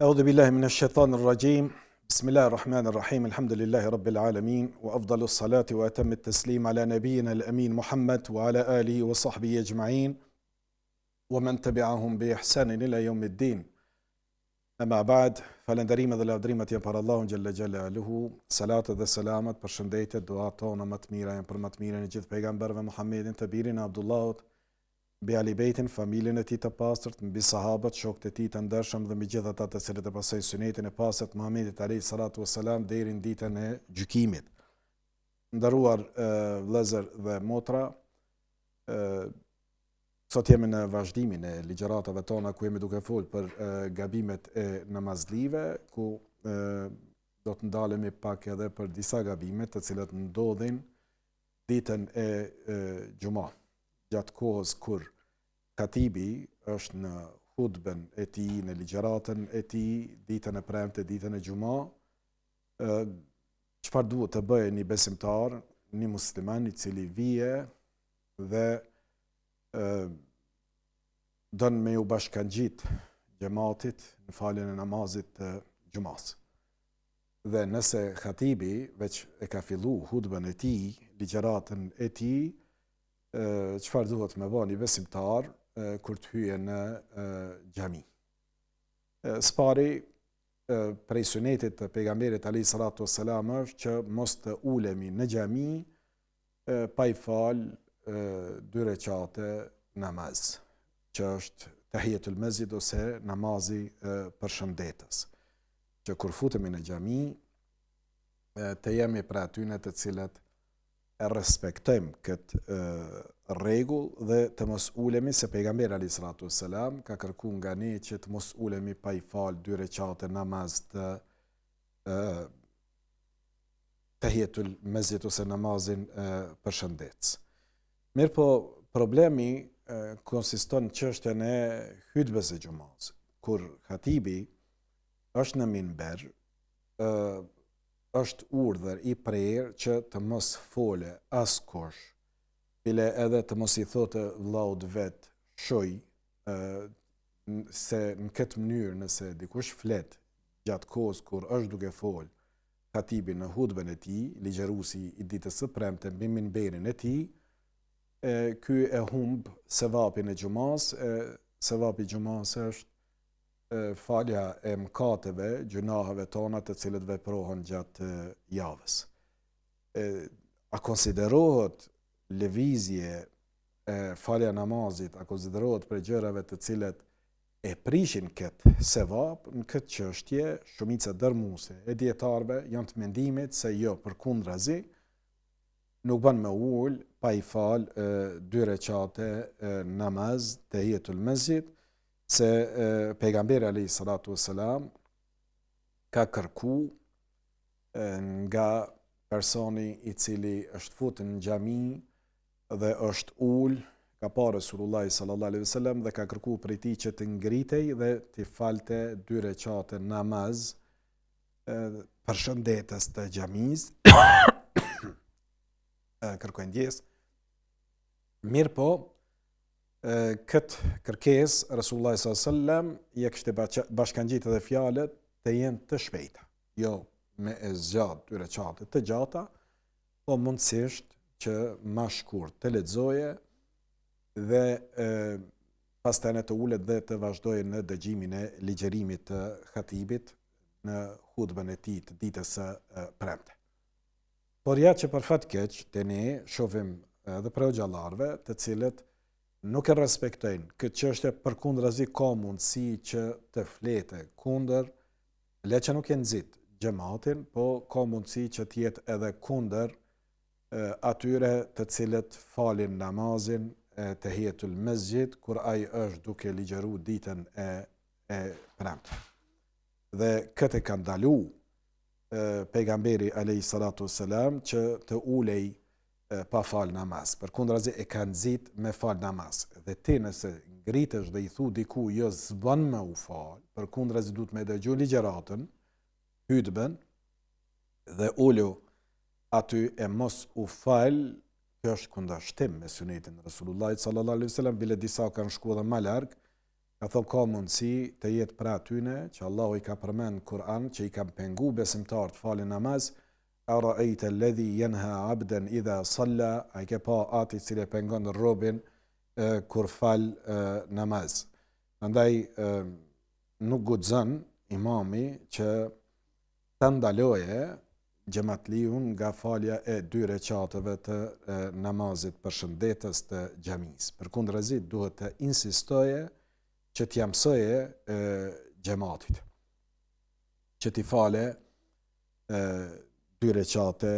أعوذ بالله من الشيطان الرجيم بسم الله الرحمن الرحيم الحمد لله رب العالمين وأفضل الصلاة وأتم التسليم على نبينا الأمين محمد وعلى آله وصحبه أجمعين ومن تبعهم بإحسان إلى يوم الدين أما بعد falënderimet dhe lavdrimet janë për Allahun xhalla xhelaluhu, salatet dhe selamet, përshëndetjet, duat tona më të mira janë për më të mirën e gjithë pejgamberëve Muhammedin, të birin e Abdullahut, mbi Ali Bejtin, familjen e tij të pastërt, mbi sahabët, shokët e tij të ndershëm dhe mbi gjithë ata të cilët e pasojnë sunetin e pastërt të Muhamedit alayhi salatu wassalam deri në ditën e gjykimit. Nderuar vëllezër dhe motra, sot jemi në vazhdimin e ligjëratave tona ku jemi duke folur për gabimet e namazlive, ku do të ndalemi pak edhe për disa gabime të cilat ndodhin ditën e xumah, gjatë kohës kur katibi është në hutben e tij, në ligjëratën e tij, ditën e premte, ditën e xumah, çfarë duhet të bëjë një besimtar, një musliman i cili vije dhe dënë me u bashkangjit gjematit në faljen e namazit të gjumas. Dhe nëse khatibi veç e ka fillu hutbën e tij, ligjëratën e tij, çfarë duhet me bëni besimtar kur të hyje në xhami. Spari prej sunetit të pejgamberit alayhi salatu wassalam është që mos të ulemi në xhami pa i fal 2 rekate namaz, që është tahiyatul masjid ose namazi përshëndetës. Që kur futemi në xhami, të jemi për atyne të cilët e respektojmë këtë rregull dhe të mos ulemi, se pejgamberi alayhi salatu wassalam ka kërkuar nga ne që të mos ulemi pa i fal 2 rekate namaz të tahiyatul masjid ose namazin përshëndetës. Mirë po, problemi konsiston në çështjen e hutbes së xumës, kur khatibi është në minber, është urdhër i prerë që të mos fole askush, bile edhe të mos i thotë vllaut vet shoj, se në këtë mënyrë nëse dikush flet gjatë kohës kur është duke fol khatibi në hutben e tij, ligjëruesi i ditës së premte mbi minberin e tij, ky e humb sevapin e xumas. Sevapi i xumas është falja e mëkateve, gjunaheve tona të cilët veprohen gjatë javës. A konsiderohet lëvizje falja namazit, a konsiderohet për gjërave të cilët e prishin këtë sevap? Në këtë çështje shumica dërmuese e dietarëve janë të mendimit se jo, përkundrazi, nuk ban me ul pa i fal 2 rekate namaz tahiyatul masjid, se pejgamberi alayhi salatu wassalam ka kërku nga personi i cili është futur në xhami dhe është ul, ka parë Resulullah sallallahu alaihi wasallam dhe ka kërku prej tij që të ngritej dhe të falte 2 rekate namaz përshëndetës të xhamis. Kërkojnë ndjes. Mirë po, këtë kërkes, Resulullah s.a.s. ja kishte bashkangjit edhe fjalët të jenë të shpejta. Jo me e zgjat 2 rekate të gjata, po mundësisht që ma shkurt të lexoje dhe pastaj të ulet dhe të vazhdojë në dëgjimin e ligjërimit të khatibit në hutbën e tij të ditës së premte. Por ja që për fat keq të ne shohim edhe për xhallarëve të cilët nuk e respektojnë këtë çështje, përkundrazi ka mundësi që të flete kundër, le që nuk e nxit xhamatin, po ka mundësi që të jetë edhe kundër atyre të cilët falin namazin tahiyatul masjid kur ai është duke ligjëruar ditën e premte. Dhe këtë ka ndaluar pejgamberi alayhi salatu wassalam që të ulej pa fal namaz. Përkundrazi e ka nxit me fal namaz. Dhe ti nëse ngritesh dhe i thu diku jo s'bën me u fal, përkundrazi duhet me dëgju ligjëratën, hutben dhe ulu aty e mos u fal, kjo është kundërshtim me sunetin e Resulullah sallallahu alaihi wasallam, bile disa kanë shkuar edhe më larg, Ka thonë ka mundësi të jetë pra tyne që Allahu i ka përmend në Kur'an që i ka pengu besimtarët falin namaz, ara ejtë ledhi jenha abden idha salla, a i ke pa ati cili pengon robin kur fal namaz. Andaj nuk guxon imami që të ndaloje xhamatliun nga falja e 2 rekateve të namazit përshëndetës të xhamisë. Përkundrazi duhet të insistoje që t'ja mësoje xhamatit që t'i fale 2 rekate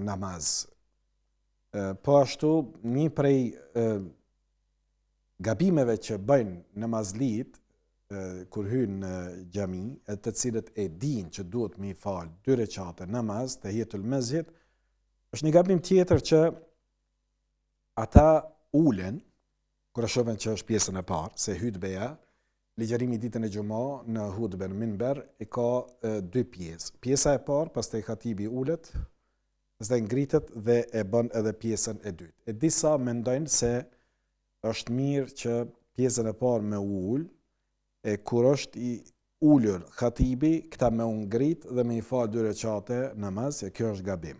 namaz. Po ashtu një prej gabimeve që bëjnë namazlit kur hynë në xhami, e të cilët e dinë që duhet mi falë 2 rekate namaz të hijetul mesjid, është një gabim tjetër që ata ulen, kur e shohin që është pjesën e parë, se hutbeja, ligjërimi ditën e xumë në hutben minber i ka 2 pjesë. Pjesa e parë, pastaj khatibi ulet, pastaj ngritet dhe e bën edhe pjesën e dytë. E disa mendojnë se është mirë që pjesën e parë me ul, e kur është i ullur khatibi, këta me ngrit dhe me i falë 2 rekate namaz, e kjo është gabim.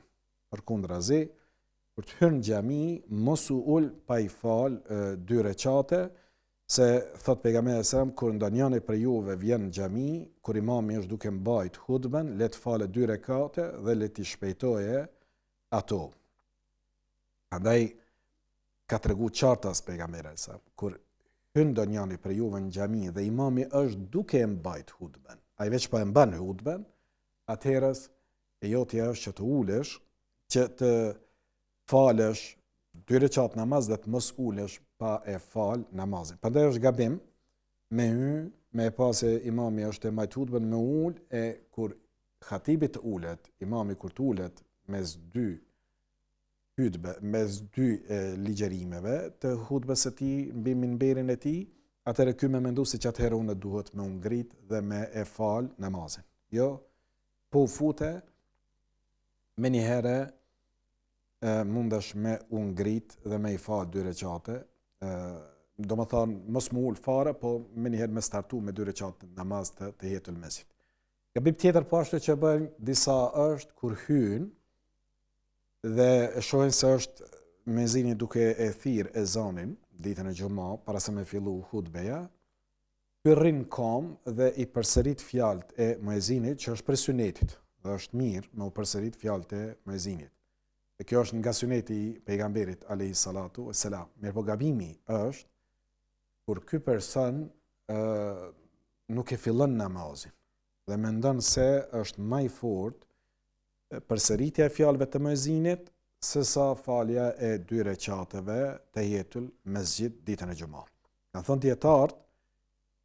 Përkundrazi, kur të hyrë në xhami, mos u ul pa i falë 2 rekate, se thot pejgamberi sallallahu alajhi wasallam, kur ndonjëri për juve vjen në xhami, kur imami është duke mbajt hutben, le të falë 2 rekate dhe le t'i shpejtoje ato. Andaj ka tregu qartas pejgamberi sallallahu alajhi wasallam, kur hyn ndonjëri për juve në xhami dhe imami është duke mbajt hutben, ai veç po e mban hutben, atëherës e jotja është që të ulesh, që të falësh 2 rekat namaz dhe të mos ulesh pa e fal namazin. Prandaj është gabim me me pa se imami është e mbajt hutben me ul, e kur khatibi të ulet, imami kur të ulet mes 2 hutbe, mes 2 ligjërimeve të hutbes së tij mbi minberin e tij, atëherë ky më mendu se që atëherë unë duhet me ngrit dhe me e fal namazin. Jo, po fute me një herë mundesh me u ngrit dhe me i fal 2 rekate, do më thonë mos më ul fare, po me një herë me startu me 2 rekate namaz të hijetul mesjid. Gabim tjetër po ashtu që bëjnë disa është kur hyn dhe e shohin se është mezini duke e thirr ezanin ditën e xumë para se me fillu hutbeja, rrin kam dhe i përsërit fjalët e muezinit që është për sunetit, dhe është mirë me u përsërit fjalët e muezinit. E kjo është nga suneti i pejgamberit alayhi salatu wassalam. Mirë po gabimi është kur ky person nuk e fillon namazin dhe mendon se është më i fortë përsëritja e fjalëve të muezinit se sa falja e 2 rekateve të hijetul mesjid ditën e xumë. Kan thënë dietarët,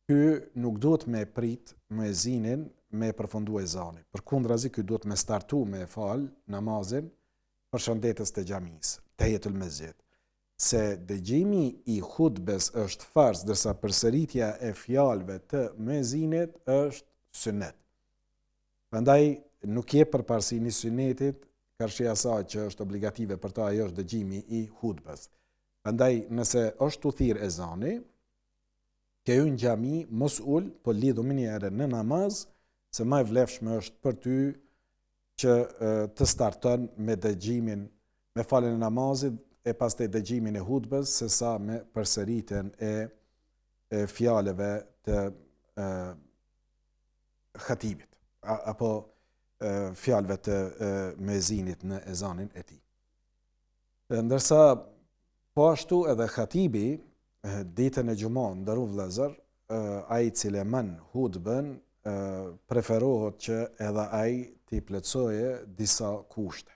ky nuk duhet me prit muezinin me përfundu ezanin. Përkundrazi ky duhet me startu me fal namazin përshëndetës të xhamisë, të hijetul mesjid. Se dëgjimi i hutbes është farz, ndërsa përsëritja e fjalëve të muezinit është sunet. Prandaj nuk je përparësi një sunetit, karshi asaj që është obligative për ta ajo është dëgjimi i hutbes. Prandaj nëse është u thirr ezani, ke ju në xhami mos ul, po lidhu më një herë në namaz, se më e vlefshme është për ty që të starton me dëgjimin, me faljen e namazit e pastaj dëgjimin e hutbes, se sa me përsëritjen e fjalëve të khatibit, apo fjalëve të muezinit në ezanin e tij. Ndërsa po ashtu edhe khatibi ditën e xumë ndërru vëllezër, ai i cili mban hutben preferohet që edhe ai t'i plotësoje disa kushte.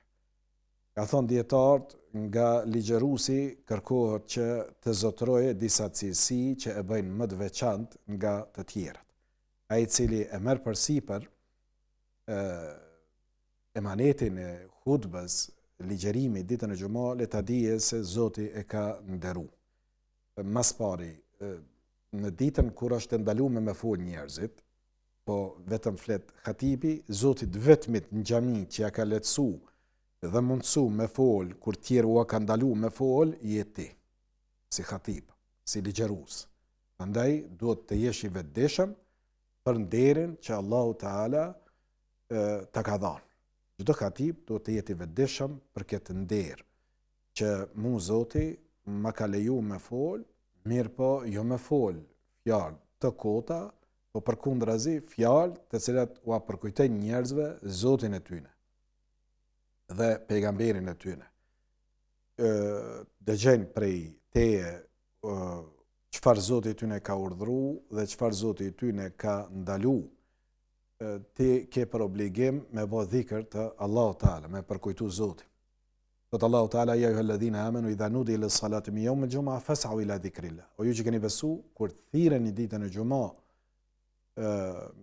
Ka thonë dietarët, nga ligjëruesi kërkohet që të zotroje disa cilësi që e bëjnë më të veçantë nga të tjerët. Ai i cili e merr përsipër emanetin e hutbes, ligjërimi ditën e xumë, le ta dije se Zoti e ka nderuar. Mas pari, në ditën kur është ndaluar me fol njerëzit, po vetëm flet khatibi, Zotit vetmit në xhami që ja ka lehtësu dhe mundësu me fol, kur tjerë u ka ndalu me fol, je ti, si khatib, si ligjërus. Prandaj duhet të jesh i vetëdijshëm për nderin që Allahu Teala ta ka dhënë. Çdo hatib duhet të jetë i vetëdijshëm për këtë nder që mu Zoti ma ka leju me fol, mirë po jo me fol fjalë të kota, po përkundrazi fjalë të cilat ua përkujtojnë njerëzve Zotin e tyne dhe pejgamberin e tyne. Dëgjojnë prej teje çfarë Zoti i tyne ka urdhëru dhe çfarë Zoti i tyne ka ndalu. Ti ke për obligim me bë dhikr të Allahu Teala, me përkujtu Zotin. Thot Allahu Teala, ja ayyuhalladhina amanu idha nudiya lis-salati min yawm al-jum'a fas'au ila dhikrillah. O ju që keni besu, kur thirreni ditën e xumë,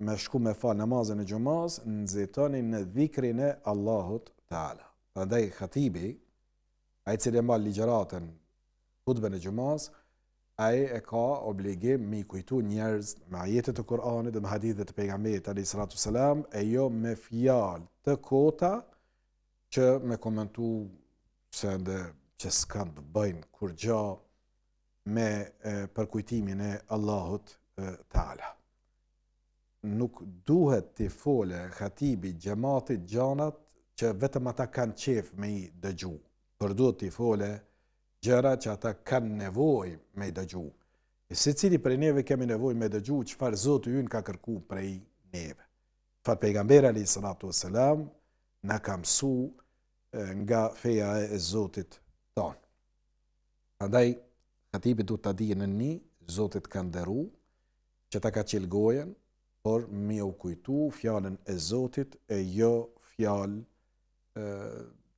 me shku me fal namazin e xumas, nxitoni në dhikrin e Allahut Teala. Prandaj khatibi, ai cili mban ligjëratën hutbën e xumas, ai e ka obligim me kujtu njerëz me ajetet e Kur'anit dhe me hadithet e pejgamberit alayhis salatu wassalam, e jo me fjalë të kota që me komentu se ndë që s'kan të bëjnë kur gja me përkujtimin e Allahut Teala. Nuk duhet të fole khatibi xhamatit gjanat që vetëm ata kanë qef me i dëgju, por duhet të fole gjëra që ata kanë nevojë me i dëgju. E secili prej neve kemi nevojë me dëgju çfarë Zoti ynë ka kërku prej neve. Çfarë pejgamberi alayhis salatu wassalam na ka mësu nga feja e Zotit tonë. Andaj, khatibi du të di në një, Zotit ka nderu, që ta ka qelë gojen, por mi u kujtu fjallën e Zotit e jo fjallë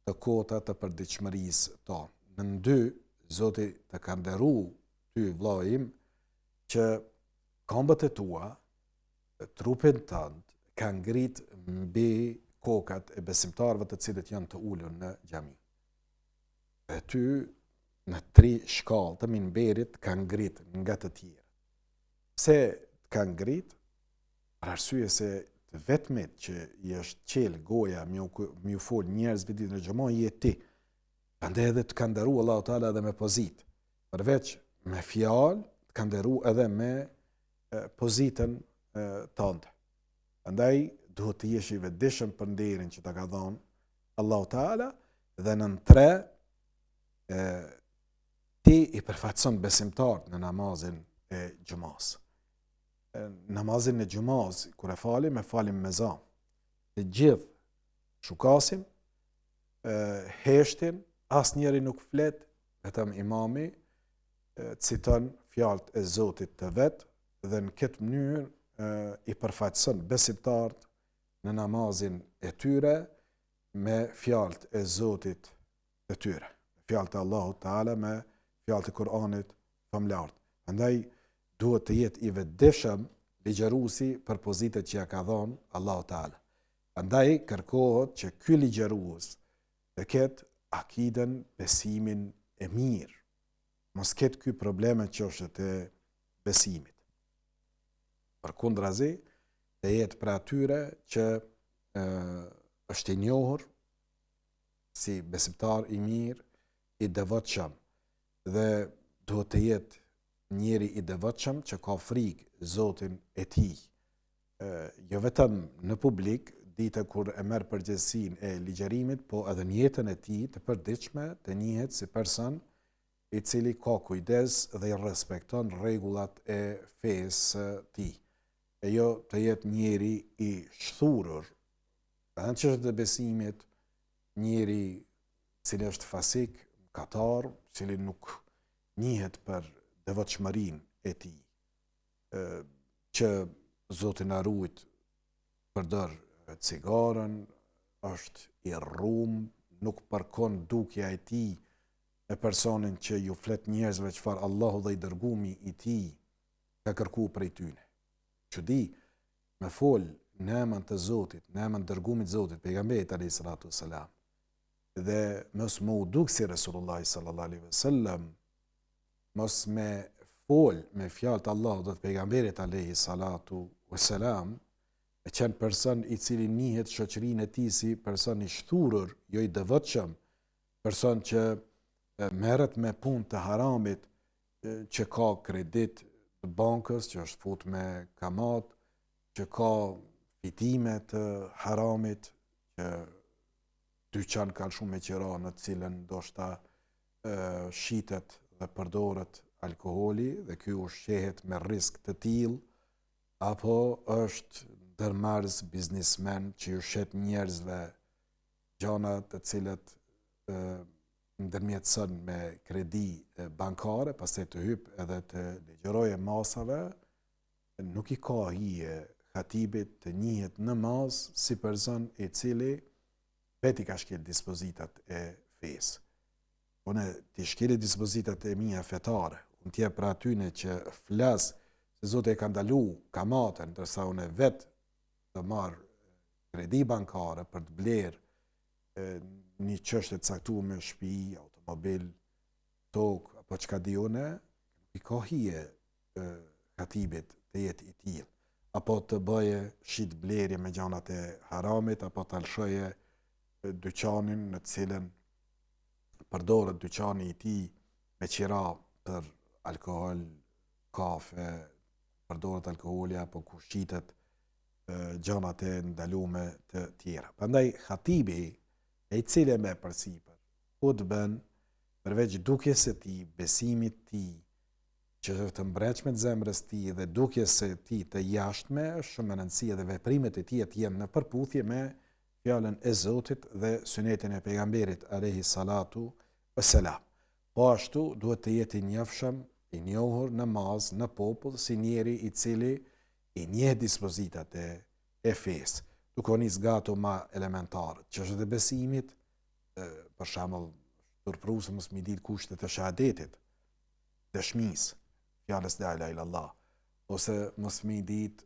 të kota të përdiqëmërisë tonë. Në dy, Zotit të ka nderu ty vllajim, që këmbët e tua, trupin tënd, ka ngrit mbi kokat e besimtarëve të cilët janë të ulur në xhami. E ty në 3 shkallë të minberit ka ngrit nga të tjerë. Pse ka ngrit? Për arsye se të vetmit që i është qelë goja mi u fol njerëzve ditën e xhamon je ti. Prandaj edhe të ka nderuar Allahu Teala edhe me pozitë. Përveç me fjalë, të ka nderuar edhe me pozitën tënde. Prandaj duhet të jesh i vetëdijshëm për nderin që ta ka dhënë Allahu Teala dhe në 3 ti i përfaqëson besimtarët në namazin e xumas. Namazin e xumas kur e falim me zam. Të gjithë shukasim, heshtin, asnjëri nuk flet, vetëm imami citon fjalët e Zotit të vet dhe në këtë mënyrë i përfaqëson besimtarët në namazin e tyre me fjalët e Zotit të tyre. Fjalët e Allahut Teala me fjalët e Kur'anit famlartë. Prandaj duhet të jetë i vetëdijshëm ligjëruesi për pozitën që ja ka dhënë Allahu Teala. Prandaj kërkohet që ky ligjërues të ketë akiden, besimin e mirë. Mos ketë ky probleme çështjet e besimit. Përkundrazi, të jetë për atyre që është i njohur si besimtar i mirë, i devotshëm dhe duhet të jetë njeri i devotshëm që ka frikë Zotin e tij. Jo vetëm në publik, ditë kur e merr përgjegjësinë e ligjërimit, po edhe në jetën e tij të përditshme të njihet si person i cili ka kujdes dhe i respekton rregullat e fesë tij. E jo të jetë njeri i shthurur, në çështjet e besimit, njeri cili është fasik, katar, cili nuk njihet për devotshmërinë e tij, që Zoti na ruajt përdor cigaren, është i rrum, nuk përkon dukja e tij e personin që ju flet njerëzve çfarë Allahu dhe i dërgumi i tij ka kërkuar prej tyne. Që di me fol në emën të Zotit, në emën të dërgumit Zotit, pejgamberit alayhis salatu wassalam, dhe mos më u duk si Resulullah sallallahu alaihi wasallam, mos me fol me fjalë të Allahut dhe të pejgamberit alayhis salatu wassalam, e qenë person i cili njihet shoqërinë e tij si person i shthurur, jo i devotshëm, person që merret me punë të haramit, që ka kredit, të bankës, që është fut me kamat, që ka fitime të haramit, që dyqan kanë shumë me qira në cilën ndoshta shitet dhe përdoret alkoholi dhe ky ushqehet me risk të tillë, apo është ndërmarrës biznismen që ju shet njerëzve gjana të cilët ndërmjetëson me kredi bankare, pastaj të hyp edhe të ligjëroje masave, nuk i ka hije hatibit të njihet namaz si person i cili veti ka shkel dispozitat e fesë. Unë ti shkeli dispozitat e mia fetare, unë tje për atyne që flas se Zoti e ka ndalu kamatën, ndërsa unë vetë të marr kredi bankare për të blerë një çështje të caktuar me shtëpi, automobil, tokë apo çka di unë, i ka hije hatibit të jetë i tillë, apo të bëje shit blerje me gjanat e haramit, apo të alshoje dyqanin në cilën përdoret dyqani i tij me qira për alkohol, kafe, përdoret alkoholi apo kushitet gjanat e ndalume të tjera. Prandaj hatibi e i cili me përsipër, ku të bën përveç dukjes së tij, besimit të tij, që është të mbretshme të zemrës të tij dhe dukjes së tij të jashtme, është shumë e rëndësishme dhe veprimet e tij të jenë në përputhje me fjalën e Zotit dhe sunetin e pejgamberit alayhi salatu wassalam. Po ashtu duhet të jetë i njohshëm, i njohur namaz në popull si njeri i cili i njeh dispozitat e fesë. Duke u nis gato ma elementar, çështjet e besimit, për shembull, turprusë mos mi ditë kushtet e shahadetit, dëshmisë, fjalës la ilaha illallah, ose mos me ditë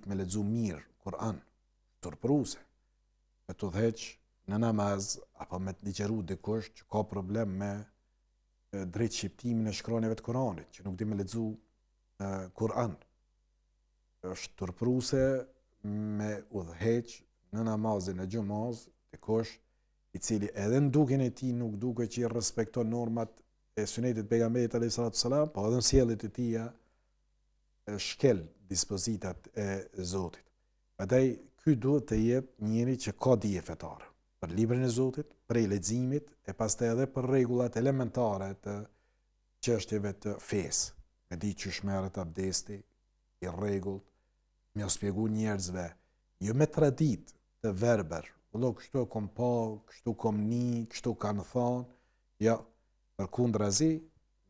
me lexu mirë Kur'an, turpruse, me të dheq në namaz, apo me të ligjëru dikush që ka problem me drejt shqiptimin e shkronjave të Kur'anit, që nuk di me lexu Kur'an. Është turpruse me udhëheq në namazin e xumaz dikush i cili edhe në dukjen e tij nuk duket që i respekton normat e sunetit pejgamberit alayhi salatu sallam, po edhe në sjelljet e tija shkel dispozitat e Zotit. Prandaj ky duhet të jetë njëri që ka dije fetare për librin e Zotit, për leximit e pastaj edhe për rregullat elementare të çështjeve të fesë. Me di çysh merret abdesti, i rregullt, me u shpjegu njerëzve, jo me tradit të verber, vëllo kështu kom pa, kështu kom ni, kështu kanë thonë, jo, përkundrazi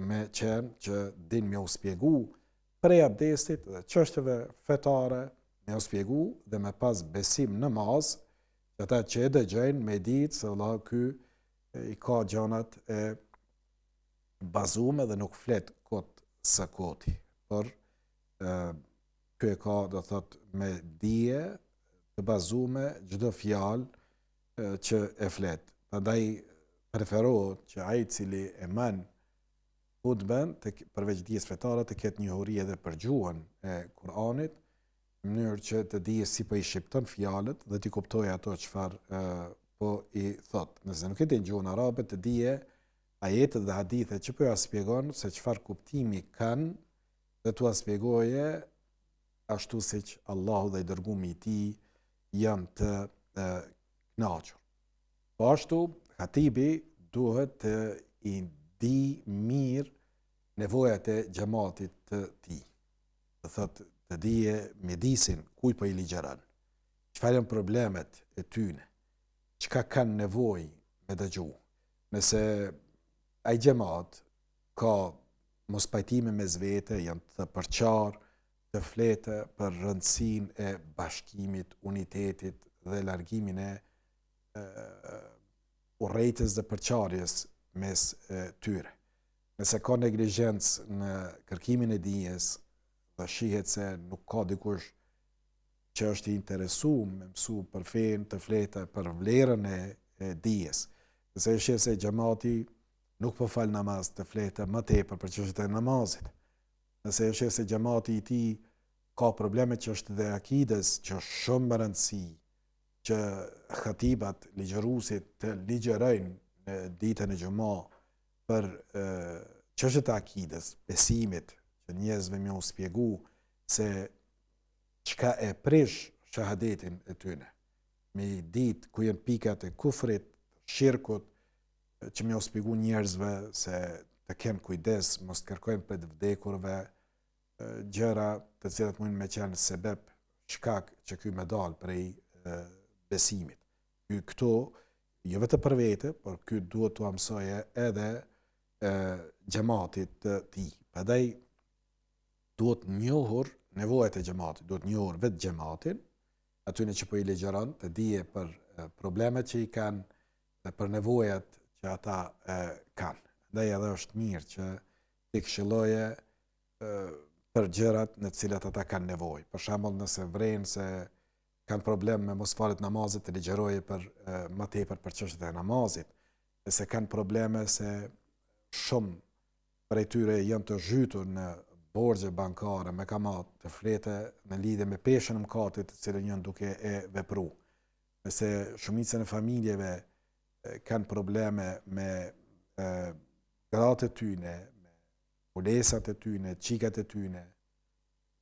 me qenë që din me u shpjegu prej abdestit dhe çështjeve fetare, me u shpjegu dhe me pas besim namaz, që ata që e dëgjojnë me ditë se Allah ky i ka gjanat e bazume dhe nuk flet kot së koti, por ky e ka, do thot, me dije të bazume çdo fjalë që e flet. Prandaj preferohet që ai i cili e man hutben përveç dijes fetare të ketë njohuri edhe për gjuhën e Kur'anit, në mënyrë që të dije si po i shqipton fjalët dhe të kuptojë ato çfarë po i thot. Nëse nuk e din gjuhën arabe, të dije ajetet dhe hadithet që po ja shpjegon se çfarë kuptimi kanë dhe t'u shpjegoje ashtu siç Allahu dhe i dërgumi i tij janë të kënaqur. Po ashtu hatibi duhet të i di mirë nevojat e xhamatit të tij. Do thotë të dije mjedisin kuj po i ligjëron, çfarë janë problemet e tyne, çka kanë nevojë me dëgju. Nëse ai xhamat ka mos pajtime mes vete, janë të përqarë, të flete për rëndësinë e bashkimit, unitetit dhe largimin e urrejtjes dhe përqarjes mes tyre. Nëse ka neglizhencë në kërkimin e dijes dhe shihet se nuk ka dikush që është i interesuar me mësu për fen, të flete për vlerën e dijes. Nëse e sheh se xhamati nuk po fal namaz, të flete më tepër për çështjet e namazit. Nëse e sheh se xhamati i tij ka probleme që është dhe akides, që është shumë më rëndësi që khatibat, ligjëruesit të ligjërojnë në ditën e xumë për çështjet e akides, besimit, që njerëzve më u spjegu se çka e prish shahadetin e tyne. Me i ditë ku janë pikat e kufrit, shirkut, që më u spjegu njerëzve se të kenë kujdes, mos të kërkojnë për të vdekurve, gjëra të cilat mundin me qenë sebeb shkak që ky me dalë prej besimit. Këto, jo vetëm për vete, por ky duhet t'u mësoje edhe xhamatit të tij. Prandaj duhet njohur nevojat e xhamatit, duhet njohur vetë xhamatin, atyne që po i legjeron, të dije për problemet që i kanë dhe për nevojat që ata kanë. Prandaj edhe është mirë që ti këshilloje për gjërat në të cilat ata kanë nevojë. Për shembull, nëse vrenë se kanë problem me mos falet namazit, të ligjeroje për më tepër për çështjet e namazit. Nëse kanë probleme se shumë prej tyre janë të zhytur në borxhe bankare me kamat të flete në lidhje me peshën e mëkatit të cilën janë duke e vepruar. Nëse shumica e familjeve kanë probleme me gratë e tyne, me ulesat e tyne, qikat e tyne,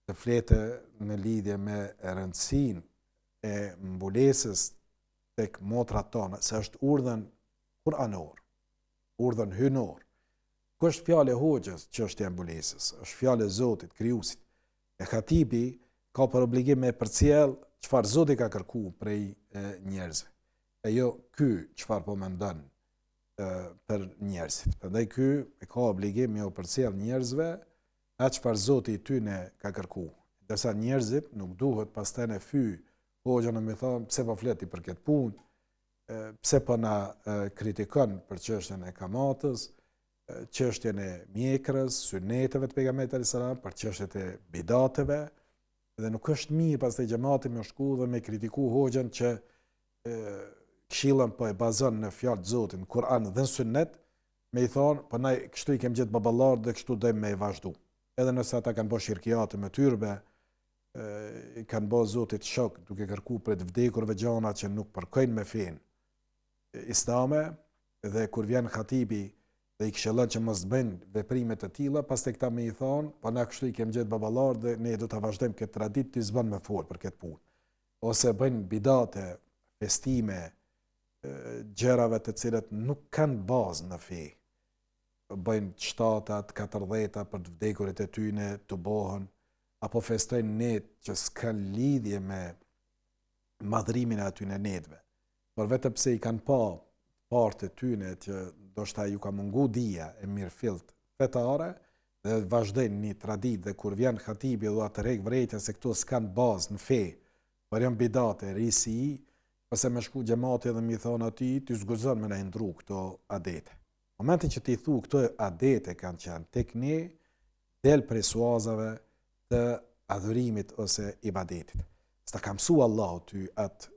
të flete në lidhje me rëndësinë e mbulesës tek motrat tona, se është urdhën kuranor, urdhën hynor. Kjo është fjalë e Hoxhës që është e mbulesës, është fjalë e Zotit, krijuesit. E Hatibi ka për obligim me përcjell çfarë Zoti ka kërkuar prej njerëzve. E jo ky çfarë po mendon për njerëzit. Prandaj ky e ka obligim me u përcjell njerëzve atë çfarë Zoti i tyne ka kërkuar. Dërsa njerëzit nuk duhet pastaj në fy Hoxha në me thonë pse po fleti për këtë punë, pse po na kritikon për çështjen e kamatës, çështjen e mjekrës, suneteve të pejgamberit alayhis salam, për çështjet e bidateve, dhe nuk është mirë pastaj xhamati me shku dhe me kritiku Hoxhën që këshillën po e bazon në fjalë të Zotit, në Kur'an dhe në Sunet, me i thonë, po na kështu i kem gjetë baballar dhe kështu dojmë me i vazhdu. Edhe nëse ata kanë bërë shirkiate me tyrbe, kanë bërë Zotit shok duke kërku për të vdekurve gjana që nuk përkojnë me fenë islame, dhe kur vjen Khatibi dhe i këshillon që mos bëjnë veprime të tilla, pastaj këta me i thonë, po na kështu i kem gjetë baballar dhe ne do ta vazhdojmë këtë traditë, ti s'bën me fol për këtë punë. Ose bëjnë bidate, festime, gjërave të cilat nuk kanë bazë në fe. Bëjnë shtatat, 40 për të vdekurit e tyne të bohën, apo festojnë net që s'kan lidhje me madhrimin e atyne netve. Por vetëm pse i kanë pa partë e tyne që do shta ju ka mungu dija e mirë fillt fetare, dhe vazhdojnë një tradit dhe kur vjen Khatibi dhe atë rejk vrejtja se këto s'kan bazë në fe, por janë bidate, risi, pëse me shku xhamati dhe mi thonë ati, ty zguzon me na ndru këto adete. Momentin që ti thu këto adete kanë qenë tek ne, del prej suazave të adhurimit ose ibadetit. S'ta ka mësu Allahu ty atë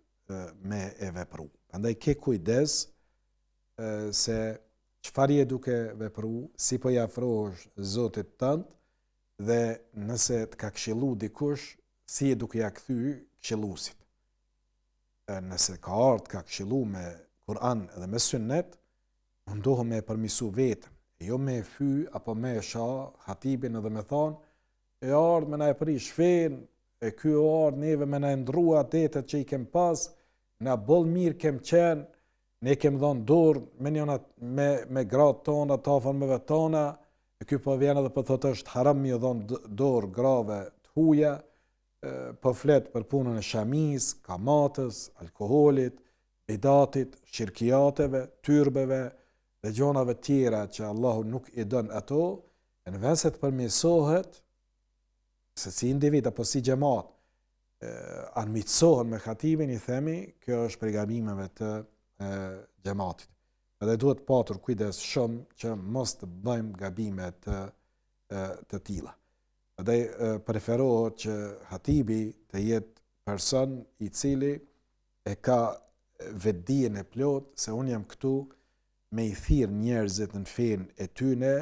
me e vepru. Prandaj ke kujdes se çfarë je duke vepru, si po i afrohesh Zotit tënd dhe nëse të ka këshillu dikush, si je duke ja kthy këshilluesit. Nëse ka ardhur ka këshillu me Kur'an dhe me Sunnet, mundohu me përmisu vetëm, jo me fy apo me sha Hatibin edhe me thonë, e ardhë me na e prish fen, e ky ardhë neve me na ndrua atetet që i kem pas, na boll mirë kem qenë, ne kem dhënë dorë me gratë tona, të afërmëve tona, e ky po vjen edhe po thotë është haram mi dhënë dorë grave të huaja, po flet për punën e shamis, kamatës, alkoolit, bidatit, shirkiateve, tyrbeve dhe gjonave tjera që Allahu nuk i dën ato, në vend se të përmirësohet se si individ apo si xhamat armiqësohen me Khatibin, i themi, kjo është prej gabimeve të xhamatit. Edhe duhet patur kujdes shumë që mos të bëjmë gabime të tilla. Edhe preferohet që Hatibi të jetë person i cili e ka vetdijen e plot se unë jam këtu me i thirr njerëzit në fenë e tyne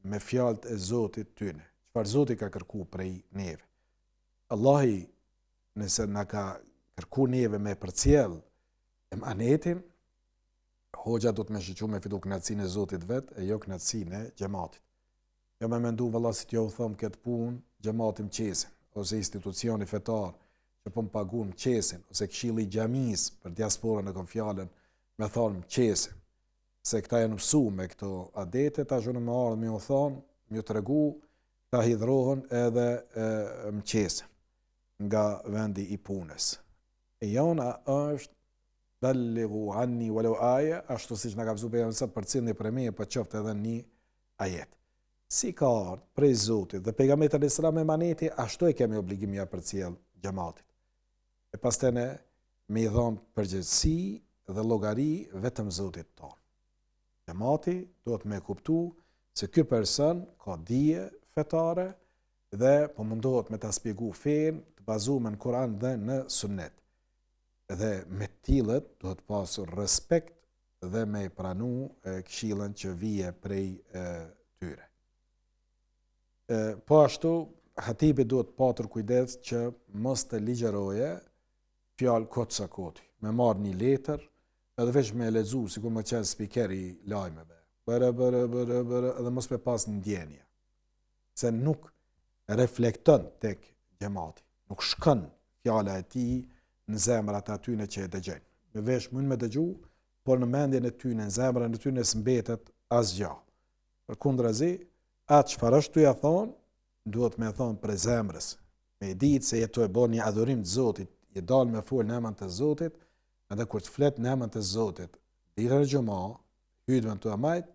me fjalët e Zotit tyne. Çfarë Zoti ka kërkuar prej neve. Allahi nëse na ka kërkuar neve me përcjell emanetin, Hoxha do të më shqyqu me fitu kënaqësinë e Zotit vet e jo kënaqësinë e xhamatit. Jo me mendu valla si t'jo u thëmë këtë punë, xhamati mqesin, ose institucioni fetar që po më pagun mqesin, ose këshilli i xhamis për diasporën e kom fjalën me thonë mqesin, se këta janë mësu me këto adete, ta zhunë më ardhë me u thonë, me u tregu, ta hidhrohen edhe mqesin nga vendi i punës. E jona është ballighu anni walau aya, ashtu siç na ka mësuar pejgamberi sa për cilën për me po qoftë edhe një ajet. Si ka ardhur prej Zotit dhe pejgamberi alayhis salam me maneti, ashtu e kemi obligim ja përcjell xhamatit. E pastaj ne me i dhon përgjegjësi dhe llogari vetëm Zotit ton. Xhamati duhet me kuptu se ky person ka dije fetare dhe po mundohet me ta shpjegoj fen të bazuar në Kur'an dhe në Sunnet. Dhe me tillët duhet pasur respekt dhe me pranu këshillën që vije prej tyre. Po ashtu, hatibi duhet patër kujdes që mos të ligjeroje fjalë kotë sa koti, me marrë një letër edhe veç me lexu, sikur më qenë spikeri i lajmeve, bërë, edhe mos me pas ndjenja, se nuk reflekton tek xhamati, nuk shkon fjala e tij në zemrat e atyre që e dëgjojnë. Me vesh mund me dëgju, por në mendjen e tyre, në zemrën e tyre s'mbetet asgjë. Përkundrazi, atë çfarë është tu ja thon, duhet me thon për zemrës. Me ditë se jetu e bën një adhurim të Zotit, je dal me fol në emrin të Zotit, edhe kur të flet në emrin të Zotit, ditën e xumë, hutbën tu amajt,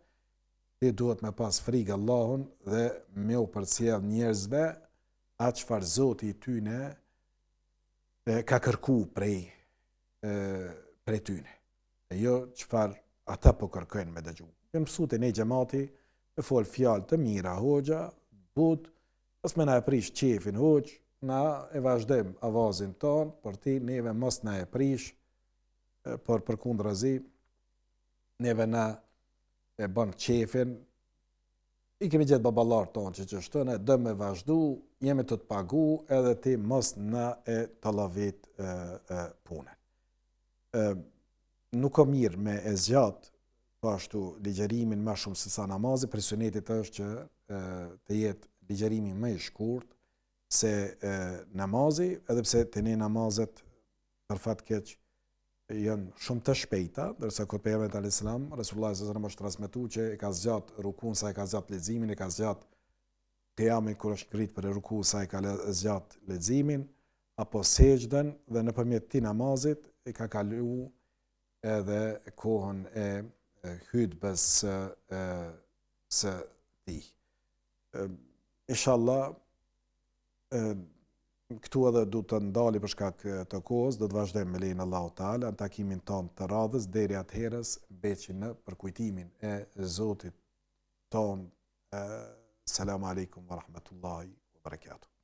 ti duhet me pas frikë Allahun dhe me u përcjell njerëzve atë çfarë Zoti i tyne ka kërku prej tyne. E jo çfarë ata po kërkojnë me dëgju. Kemë mësuar te ne xhamati me fol fjalë të mira, hoxha, but, pas me na e prish qefin hoxh, na e vazhdojmë avazin ton, por ti neve mos na e prish, por përkundrazi neve na e bën qefin. I kemi gjetë baballar tonë që qështëne, dë me vazhdu, jemi të të pagu, edhe ti mos na e tallavit punën. Nuk o mirë me e zgjat, pashtu ligjerimin ma shumë se sa namazi, për sunetit është që të jetë ligjerimi më i shkurt se namazi, edhe pse të ne namazet për fat keq janë shumë të shpejta, dërsa kur pejgamberi alayhis salam, Resulullah sallallahu alaihi wasallam është transmetuar që e ka zgjat rukun sa e ka zgjat leximin, e ka zgjat qiyamin kur është ngrit për ruku sa e ka zgjat leximin, apo sejdën dhe nëpërmjet këtij namazit e ka kalu edhe kohën e hutbes së tij. Inshallah këtu edhe du të ndali për shkak të kohës, do të vazhdojmë me lejen Allahu Teala në takimin tonë të radhës, deri atëherës beqi në përkujtimin e Zotit tonë. Selamu alaikum wa rahmatullahi wa barakatuh.